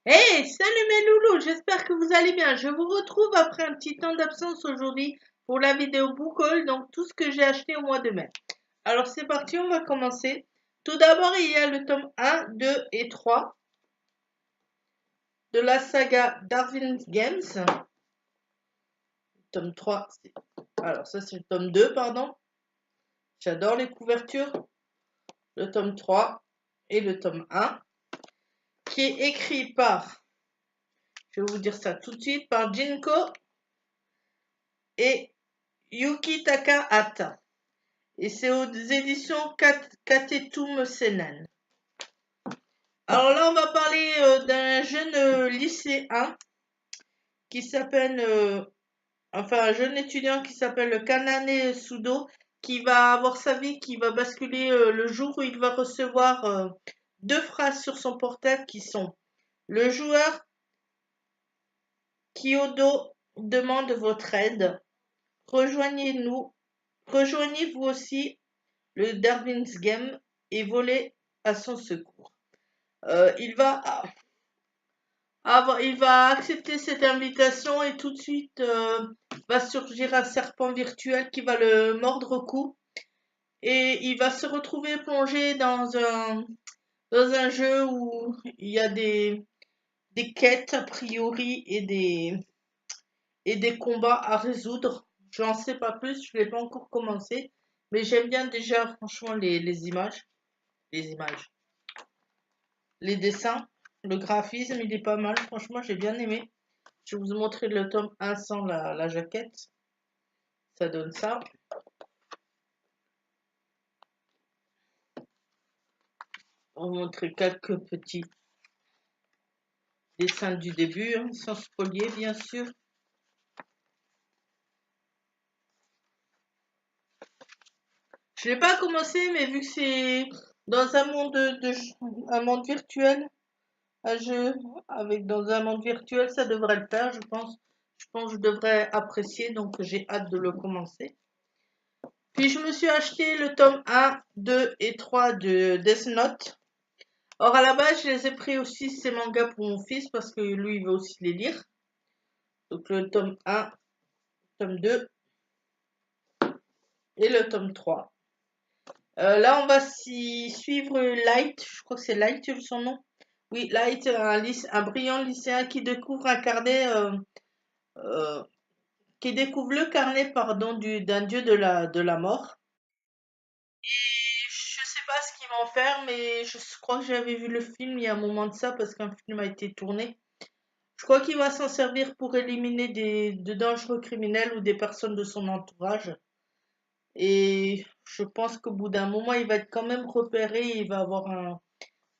Hey, salut mes loulous, j'espère que vous allez bien. Je vous retrouve après un petit temps d'absence aujourd'hui pour la vidéo book haul, donc tout ce que j'ai acheté au mois de mai. Alors c'est parti, on va commencer. Tout d'abord, il y a le tome 1, 2 et 3 de la saga Darwin's Games. Tome 3, alors ça c'est le tome 2, pardon. J'adore les couvertures. Le tome 3 et le tome 1, qui est écrit par, je vais vous dire ça tout de suite, par Jinko et Yuki Takahata. Et c'est aux éditions Katetum Senan. Alors là, on va parler d'un jeune lycéen qui s'appelle, enfin un jeune étudiant qui s'appelle Kanane Sudo, qui va avoir sa vie, qui va basculer le jour où il va recevoir deux phrases sur son portable qui sont: le joueur Kyodo demande votre aide, rejoignez-nous, rejoignez-vous aussi le Darwin's Game et volez à son secours. Il va accepter cette invitation et tout de suite va surgir un serpent virtuel qui va le mordre au cou et il va se retrouver plongé dans un jeu où il y a des quêtes a priori et des combats à résoudre. Je n'en sais pas plus, je ne l'ai pas encore commencé, mais j'aime bien déjà franchement les images, les dessins, le graphisme, il est pas mal, franchement j'ai bien aimé. Je vais vous montrer le tome 1 sans la jaquette. Ça donne ça. On va vous montrer quelques petits dessins du début, hein, sans spolier bien sûr. Je ne l'ai pas commencé, mais vu que c'est dans un monde un monde virtuel, un jeu avec dans un monde virtuel, ça devrait le faire, je pense. Je pense que je devrais apprécier, donc j'ai hâte de le commencer. Puis je me suis acheté le tome 1, 2 et 3 de Death Note. Or à la base, je les ai pris aussi ces mangas pour mon fils parce que lui, il veut aussi les lire. Donc le tome 1, tome 2 et le tome 3. Là, on va s'y suivre Light, je crois que c'est Light son nom. Oui, Light, un brillant lycéen qui découvre un carnet, euh, qui découvre le carnet, pardon, d'un dieu de la mort. Et je sais pas ce qu'ils vont faire, mais je crois que j'avais vu le film il y a un moment de ça parce qu'un film a été tourné. Je crois qu'il va s'en servir pour éliminer de dangereux criminels ou des personnes de son entourage. Et je pense qu'au bout d'un moment, il va être quand même repéré. Il va avoir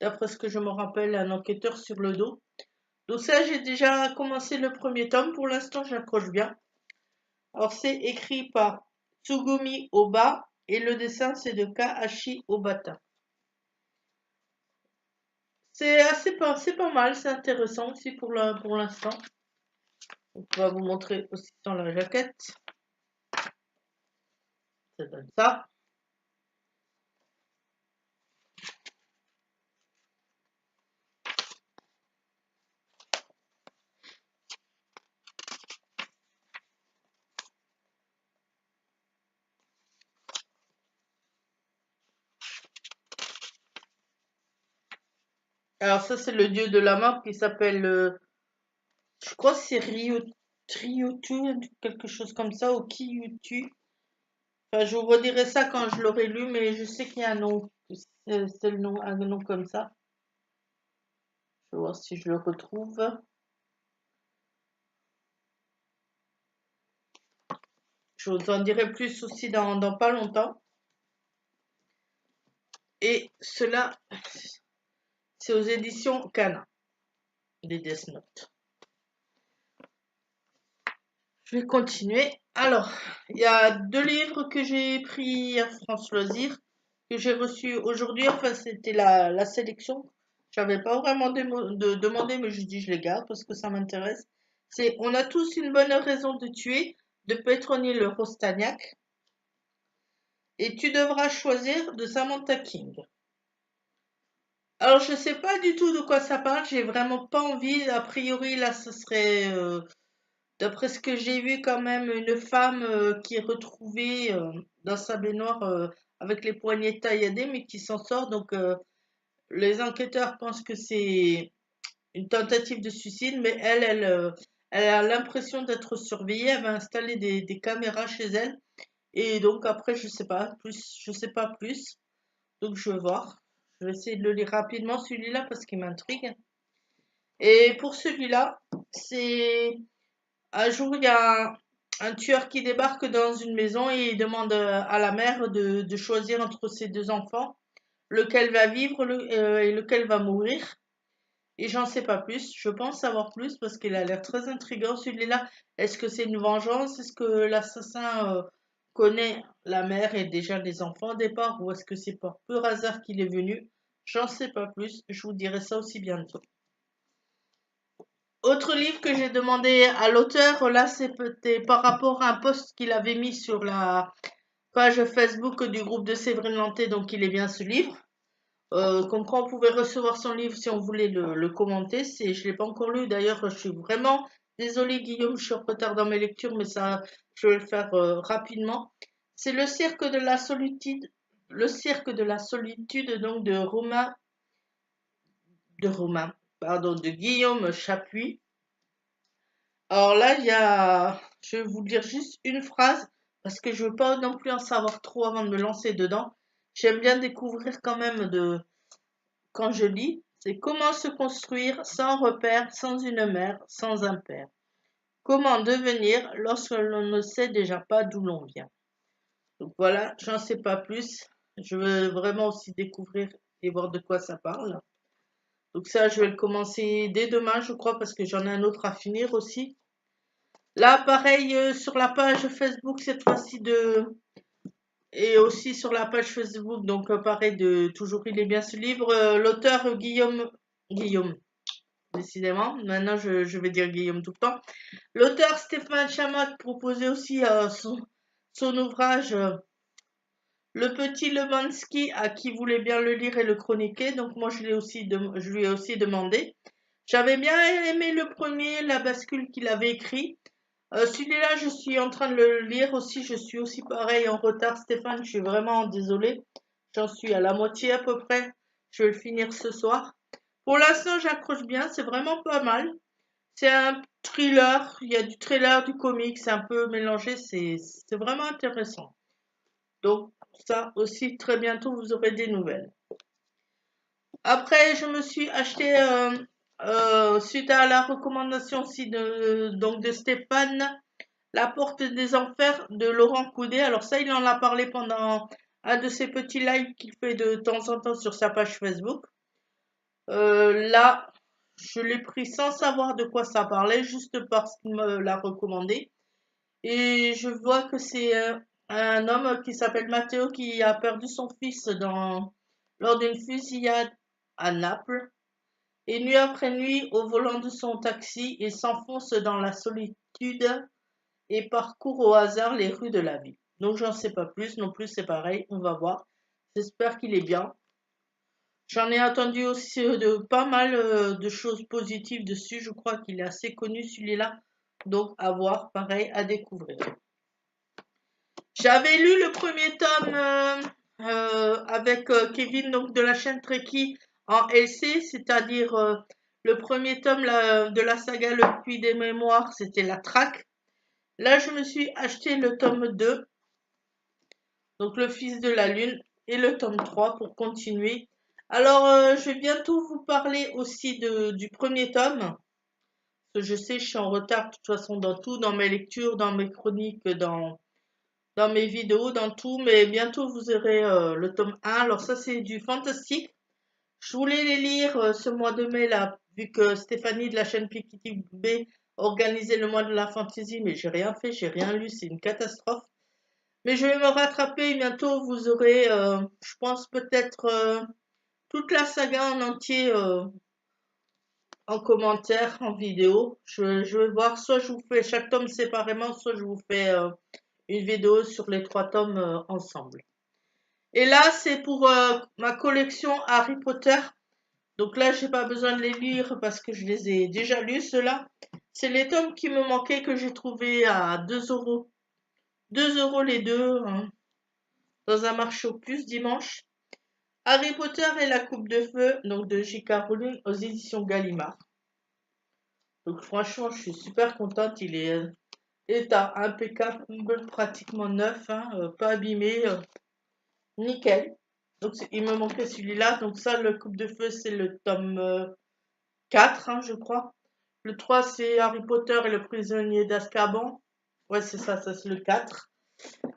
d'après ce que je me rappelle, un enquêteur sur le dos. Donc ça, j'ai déjà commencé le premier tome. Pour l'instant, j'accroche bien. Alors, c'est écrit par Tsugumi Oba et le dessin, c'est de Kahashi Obata. C'est pas mal, c'est intéressant aussi pour l'instant. On va vous montrer aussi dans la jaquette. Ça donne ça. Alors ça, c'est le dieu de la mort qui s'appelle, je crois que c'est Ryutu, quelque chose comme ça, ou Kiyutu. Enfin, je vous redirai ça quand je l'aurai lu, mais je sais qu'il y a un nom. C'est le nom, un nom comme ça. Je vais voir si je le retrouve. Je vous en dirai plus aussi dans pas longtemps. Et cela, c'est aux éditions Kana, des Death Note. Je vais continuer. Alors, il y a deux livres que j'ai pris à France Loisirs, que j'ai reçus aujourd'hui. Enfin, c'était la sélection. J'avais pas vraiment demandé, mais je dis je les garde parce que ça m'intéresse. C'est On a tous une bonne raison de tuer de Petronil Rostagnac et Tu devras choisir de Samantha King. Alors, je sais pas du tout de quoi ça parle. J'ai vraiment pas envie. A priori, là, ce serait, d'après ce que j'ai vu, quand même, une femme qui est retrouvée dans sa baignoire avec les poignets tailladés, mais qui s'en sort. Donc, les enquêteurs pensent que c'est une tentative de suicide, mais elle a l'impression d'être surveillée. Elle va installer des caméras chez elle. Et donc, après, je sais pas plus. Donc, je vais voir. Je vais essayer de le lire rapidement, celui-là, parce qu'il m'intrigue. Et pour celui-là, c'est un jour, il y a un tueur qui débarque dans une maison et il demande à la mère de choisir entre ses deux enfants, lequel va vivre et lequel va mourir. Et j'en sais pas plus. Je pense savoir plus parce qu'il a l'air très intriguant celui-là. Est-ce que c'est une vengeance? Est-ce que l'assassin connaît la mère et déjà des enfants au départ? Ou est-ce que c'est par pur hasard qu'il est venu? J'en sais pas plus. Je vous dirai ça aussi bientôt. Autre livre que j'ai demandé à l'auteur, là, c'était par rapport à un post qu'il avait mis sur la page Facebook du groupe de Séverine Lanté, donc il est bien ce livre. Comme quoi on pouvait recevoir son livre si on voulait le commenter. Je l'ai pas encore lu. D'ailleurs, je suis vraiment désolée, Guillaume, je suis en retard dans mes lectures, mais ça, je vais le faire rapidement. C'est le cirque de la solitude, donc de Guillaume Chapuis. Alors là, je vais vous lire juste une phrase parce que je veux pas non plus en savoir trop avant de me lancer dedans. J'aime bien découvrir quand même quand je lis. C'est comment se construire sans repère, sans une mère, sans un père. Comment devenir lorsque l'on ne sait déjà pas d'où l'on vient. Donc voilà, j'en sais pas plus. Je veux vraiment aussi découvrir et voir de quoi ça parle. Donc ça, je vais le commencer dès demain, je crois, parce que j'en ai un autre à finir aussi. Là, pareil, sur la page Facebook, cette fois-ci et aussi sur la page Facebook, donc pareil, toujours il est bien ce livre, l'auteur Guillaume, décidément, maintenant je vais dire Guillaume tout le temps. L'auteur Stéphane Chamak proposait aussi son ouvrage Le Petit Lemanski, à qui voulait bien le lire et le chroniquer, donc moi je lui ai aussi demandé. J'avais bien aimé le premier, La bascule qu'il avait écrit. Celui-là, je suis en train de le lire aussi. Je suis aussi pareil en retard, Stéphane. Je suis vraiment désolée. J'en suis à la moitié à peu près. Je vais le finir ce soir. Pour l'instant, j'accroche bien. C'est vraiment pas mal. C'est un thriller. Il y a du thriller, du comique. C'est un peu mélangé. C'est vraiment intéressant. Donc, ça aussi, très bientôt, vous aurez des nouvelles. Après, je me suis acheté, suite à la recommandation aussi donc de Stéphane, La porte des enfers de Laurent Coudet. Alors ça, il en a parlé pendant un de ses petits lives qu'il fait de temps en temps sur sa page Facebook. Là, je l'ai pris sans savoir de quoi ça parlait, juste parce qu'il me l'a recommandé. Et je vois que c'est un homme qui s'appelle Matteo qui a perdu son fils lors d'une fusillade à Naples. Et nuit après nuit, au volant de son taxi, il s'enfonce dans la solitude et parcourt au hasard les rues de la ville. Donc j'en sais pas plus, non plus c'est pareil, on va voir. J'espère qu'il est bien. J'en ai entendu aussi de pas mal de choses positives dessus, je crois qu'il est assez connu celui-là. Donc à voir, pareil, à découvrir. J'avais lu le premier tome avec Kevin donc de la chaîne Trekkie en LC, c'est-à-dire le premier tome de la saga Le Puits des Mémoires, c'était la traque. Là, je me suis acheté le tome 2, donc Le Fils de la Lune, et le tome 3 pour continuer. Alors, je vais bientôt vous parler aussi du premier tome. Parce que je sais, je suis en retard de toute façon dans tout, dans mes lectures, dans mes chroniques, dans mes vidéos, dans tout. Mais bientôt, vous aurez le tome 1. Alors ça, c'est du fantastique. Je voulais les lire ce mois de mai, là, vu que Stéphanie de la chaîne Pikiti B organisait le mois de la fantasy, mais j'ai rien fait, j'ai rien lu, c'est une catastrophe. Mais je vais me rattraper bientôt. Vous aurez, je pense peut-être toute la saga en entier en commentaire, en vidéo. Je vais voir, soit je vous fais chaque tome séparément, soit je vous fais une vidéo sur les 3 tomes ensemble. Et là, c'est pour ma collection Harry Potter. Donc là, j'ai pas besoin de les lire parce que je les ai déjà lus, ceux-là. C'est les tomes qui me manquaient que j'ai trouvé à 2 euros. 2 euros les deux, hein, dans un marché aux puces dimanche. Harry Potter et la Coupe de Feu, donc de J.K. Rowling aux éditions Gallimard. Donc franchement, je suis super contente. Il est état impeccable, pratiquement neuf, hein, pas abîmé, nickel. Donc il me manquait celui-là. Donc ça, le Coupe de Feu, c'est le tome 4, hein, je crois. Le 3, c'est Harry Potter et le prisonnier d'Azkaban. Ouais, c'est ça c'est le 4.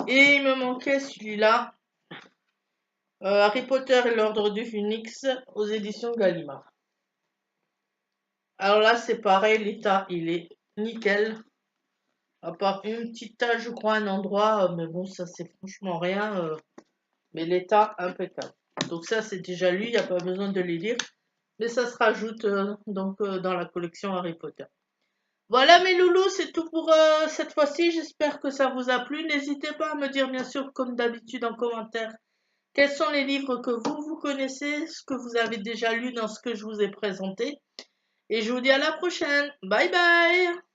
Et il me manquait celui-là, Harry Potter et l'Ordre du Phénix aux éditions Gallimard. Alors là, c'est pareil, l'état, il est nickel. À part une petite tache, je crois, un endroit, mais bon, ça c'est franchement rien. Mais l'état, impeccable. Donc ça, c'est déjà lu, il n'y a pas besoin de les lire. Mais ça se rajoute donc dans la collection Harry Potter. Voilà mes loulous, c'est tout pour cette fois-ci. J'espère que ça vous a plu. N'hésitez pas à me dire bien sûr comme d'habitude en commentaire quels sont les livres que vous connaissez, ce que vous avez déjà lu dans ce que je vous ai présenté. Et je vous dis à la prochaine. Bye bye.